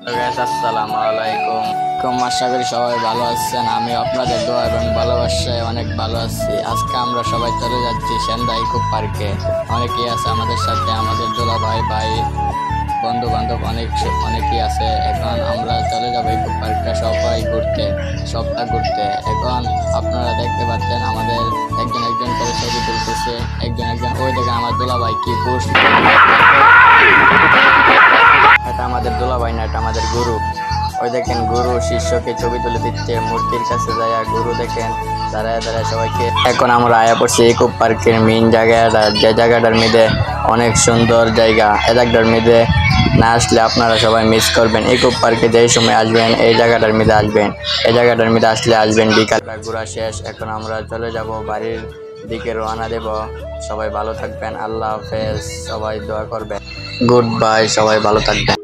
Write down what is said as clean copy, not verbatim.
আসসালামু আলাইকুম। আশা করি সবাই ভালো আছেন। আমি আপনাদের দোয়া এবং ভালোবাসায় অনেক ভালো আছি। আজকে আমরা সবাই চলে যাচ্ছি সেনদা ইকো পার্কে। অনেকেই আছে আমাদের সাথে, আমাদের দোলা ভাই বন্ধু বান্ধব অনেকেই আছে। এখন আমরা চলে যাবো ইকো পার্কে সবাই ঘুরতে, সপ্তাহ ঘুরতে। এখন আপনারা দেখতে পাচ্ছেন আমাদের একজন একজন করে ছবি তুলতেছে, একজন ওই দেখেন আমার দোলা ভাই কি পোস্ট। এটা আমাদের দুলাভাই না, এটা আমাদের গুরু। ওই দেখেন গুরু শিষ্যকে ছবি তুলে দিচ্ছে মূর্তির কাছে যায়। গুরু দেখেন দাঁড়ায় দাঁড়ায় সবাইকে। এখন আমরা আয়া পড়ছি ইকো পার্কের মেইন জায়গাটা, যে জায়গাটার মধ্যে অনেক সুন্দর জায়গা। এই জায়গাটার মধ্যে না আসলে আপনারা সবাই মিস করবেন। ইকো পার্কে যেই সময় আসবেন এই জায়গাটার মধ্যে আসবেন, এই জায়গাটার মধ্যে আসবেন। বিকালটা ঘোরা শেষ, এখন আমরা চলে যাব বাড়ির দিকে, রওনা দেব। সবাই ভালো থাকবেন, আল্লাহ হাফেজ। সবাই দোয়া করবেন। গুড বাই, সবাই ভালো থাকবেন।